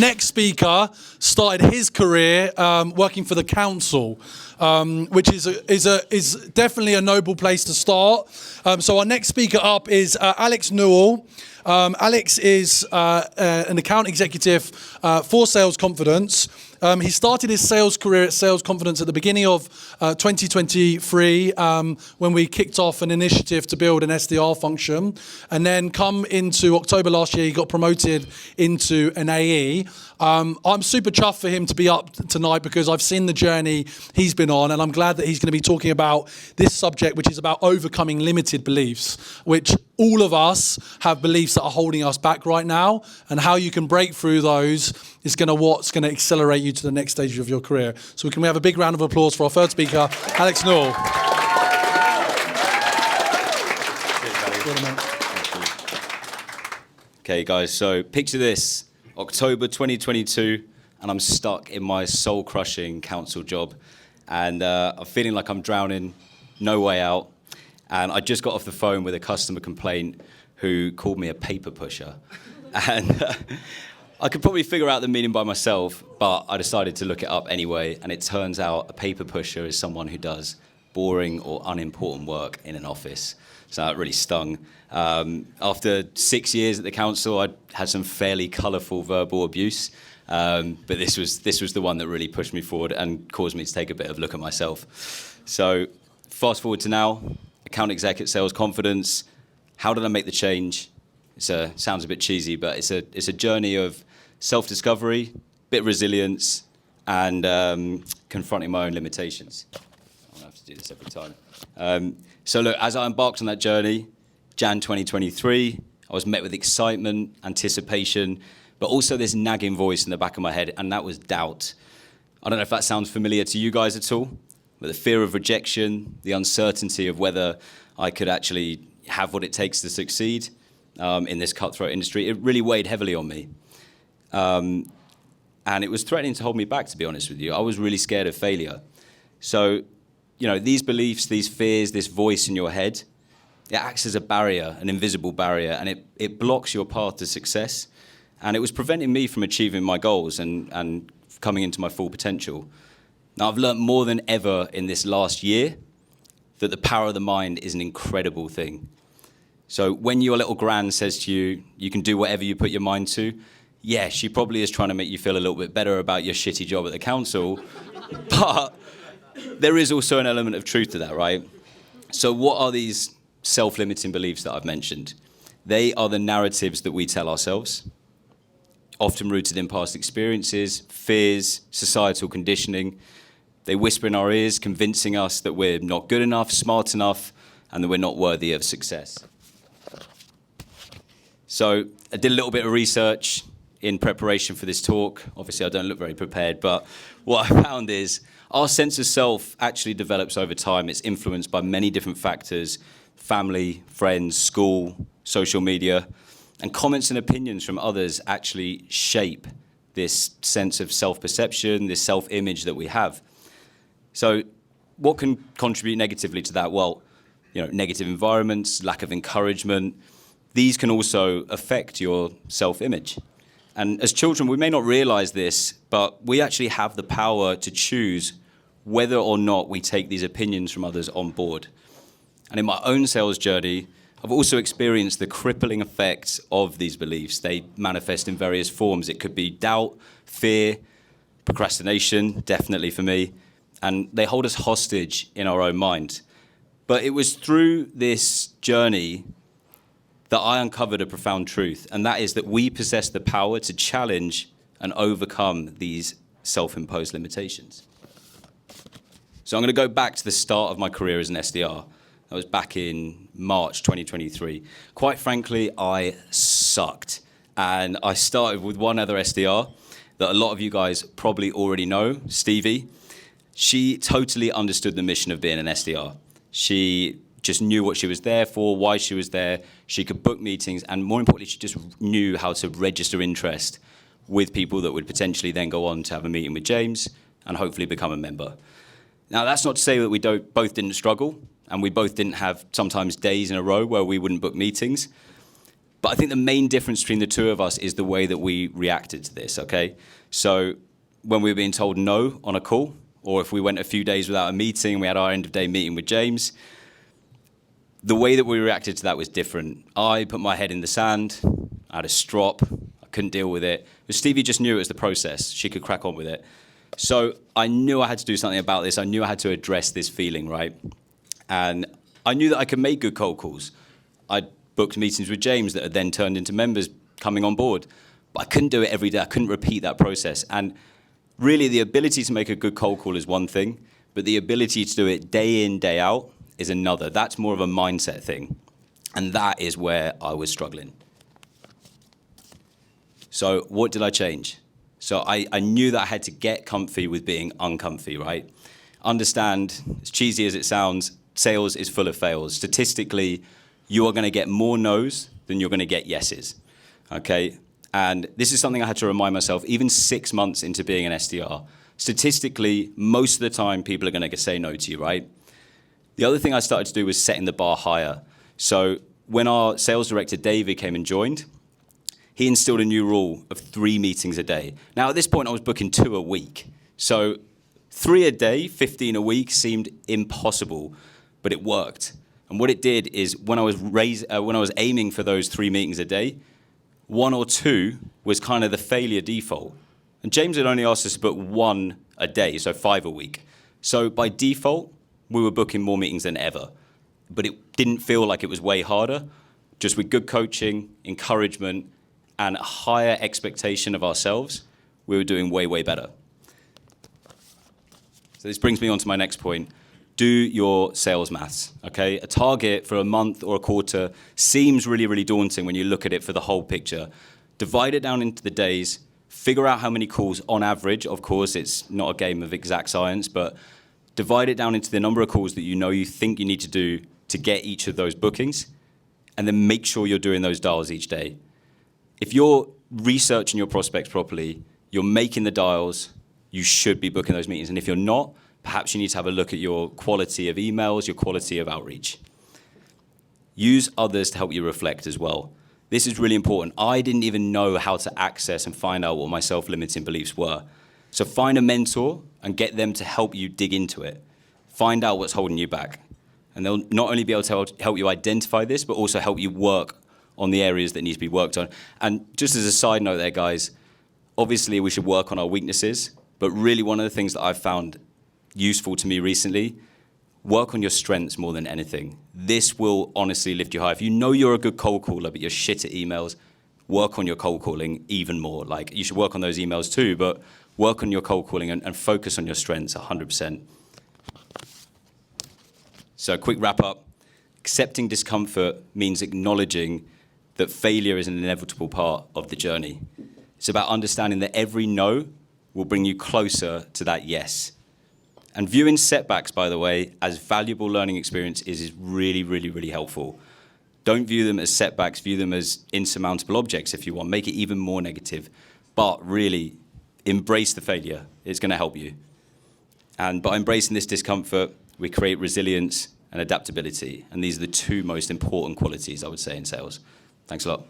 Next speaker started his career working for the council, which is definitely a noble place to start. So our next speaker up is Alex Newell. Alex is an account executive for Sales Confidence. He started his sales career at Sales Confidence at the beginning of 2023 when we kicked off an initiative to build an SDR function. And then come into October last year, he got promoted into an AE. I'm super chuffed for him to be up tonight because I've seen the journey he's been on, and I'm glad that he's going to be talking about this subject, which is about overcoming limited beliefs, which all of us have beliefs that are holding us back right now, and how you can break through those is what's going to accelerate you to the next stage of your career. So can we have a big round of applause for our third speaker, Alex Newell. Okay, guys, so picture this, October 2022, and I'm stuck in my soul-crushing council job, and I'm feeling like I'm drowning, no way out, and I just got off the phone with a customer complaint who called me a paper pusher, and I could probably figure out the meaning by myself, but I decided to look it up anyway, and it turns out a paper pusher is someone who does boring or unimportant work in an office. So that really stung. After 6 years at the council, I had some fairly colourful verbal abuse, but this was the one that really pushed me forward and caused me to take a bit of a look at myself. So fast forward to now, account exec at Sales Confidence. How did I make the change? Sounds a bit cheesy, but it's a journey of self-discovery, bit of resilience, and confronting my own limitations. I'm gonna have to do this every time. So look, as I embarked on that journey, Jan 2023, I was met with excitement, anticipation, but also this nagging voice in the back of my head, and that was doubt. I don't know if that sounds familiar to you guys at all, but the fear of rejection, the uncertainty of whether I could actually have what it takes to succeed in this cutthroat industry, it really weighed heavily on me. And it was threatening to hold me back, to be honest with you. I was really scared of failure. So, you know, these beliefs, these fears, this voice in your head, it acts as a barrier, an invisible barrier, and it blocks your path to success. And it was preventing me from achieving my goals and coming into my full potential. Now, I've learned more than ever in this last year that the power of the mind is an incredible thing. So when your little gran says to you, you can do whatever you put your mind to, yeah, she probably is trying to make you feel a little bit better about your shitty job at the council, but there is also an element of truth to that, right? So what are these self-limiting beliefs that I've mentioned? They are the narratives that we tell ourselves, often rooted in past experiences, fears, societal conditioning. They whisper in our ears, convincing us that we're not good enough, smart enough, and that we're not worthy of success. So I did a little bit of research in preparation for this talk. Obviously, I don't look very prepared, but what I found is our sense of self actually develops over time. It's influenced by many different factors: family, friends, school, social media, and comments and opinions from others actually shape this sense of self-perception, this self-image that we have. So what can contribute negatively to that? Well, you know, negative environments, lack of encouragement, these can also affect your self-image. And as children, we may not realize this, but we actually have the power to choose whether or not we take these opinions from others on board. And in my own sales journey, I've also experienced the crippling effects of these beliefs. They manifest in various forms. It could be doubt, fear, procrastination, definitely for me, and they hold us hostage in our own mind. But it was through this journey that I uncovered a profound truth, and that is that we possess the power to challenge and overcome these self-imposed limitations. So I'm going to go back to the start of my career as an SDR. That was back in March 2023. Quite frankly, I sucked. And I started with one other SDR that a lot of you guys probably already know, Stevie. She totally understood the mission of being an SDR. She just knew what she was there for, why she was there. She could book meetings, and more importantly, she just knew how to register interest with people that would potentially then go on to have a meeting with James and hopefully become a member. Now, that's not to say that we both didn't struggle, and we both didn't have sometimes days in a row where we wouldn't book meetings. But I think the main difference between the two of us is the way that we reacted to this, okay? So when we were being told no on a call, or if we went a few days without a meeting, we had our end of day meeting with James, the way that we reacted to that was different. I put my head in the sand, I had a strop, I couldn't deal with it. But Stevie just knew it was the process, she could crack on with it. So I knew I had to do something about this, I knew I had to address this feeling, right? And I knew that I could make good cold calls. I booked meetings with James that had then turned into members coming on board. But I couldn't do it every day, I couldn't repeat that process. And really, the ability to make a good cold call is one thing, but the ability to do it day in, day out is another. That's more of a mindset thing. And that is where I was struggling. So what did I change? So I knew that I had to get comfy with being uncomfy, right? Understand, as cheesy as it sounds, sales is full of fails. Statistically, you are going to get more no's than you're going to get yeses, okay? And this is something I had to remind myself, even 6 months into being an SDR. Statistically, most of the time, people are going to say no to you, right? The other thing I started to do was setting the bar higher. So when our sales director, David, came and joined, he instilled a new rule of 3 meetings a day. Now, at this point, I was booking 2 a week. So 3 a day, 15 a week seemed impossible, but it worked. And what it did is when I was aiming for those 3 meetings a day, 1 or 2 was kind of the failure default. And James had only asked us to book 1 a day, so 5 a week. So by default, we were booking more meetings than ever. But it didn't feel like it was way harder. Just with good coaching, encouragement, and a higher expectation of ourselves, we were doing way, way better. So this brings me on to my next point. Do your sales maths, okay? A target for a month or a quarter seems really, really daunting when you look at it for the whole picture. Divide it down into the days, figure out how many calls on average. Of course, it's not a game of exact science, but divide it down into the number of calls that you think you need to do to get each of those bookings, and then make sure you're doing those dials each day. If you're researching your prospects properly, you're making the dials, you should be booking those meetings. And if you're not, perhaps you need to have a look at your quality of emails, your quality of outreach. Use others to help you reflect as well. This is really important. I didn't even know how to access and find out what my self-limiting beliefs were. So find a mentor and get them to help you dig into it. Find out what's holding you back. And they'll not only be able to help you identify this, but also help you work on the areas that need to be worked on. And just as a side note there, guys, obviously we should work on our weaknesses, but really one of the things that I've found useful to me recently, work on your strengths more than anything. This will honestly lift you high. If you know you're a good cold caller, but you're shit at emails, work on your cold calling even more. Like, you should work on those emails too, but work on your cold calling and focus on your strengths 100%. So quick wrap up. Accepting discomfort means acknowledging that failure is an inevitable part of the journey. It's about understanding that every no will bring you closer to that yes. And viewing setbacks, by the way, as valuable learning experiences is really, really, really helpful. Don't view them as setbacks, view them as insurmountable objects if you want. Make it even more negative. But really, embrace the failure. It's going to help you. And by embracing this discomfort, we create resilience and adaptability. And these are the 2 most important qualities, I would say, in sales. Thanks a lot.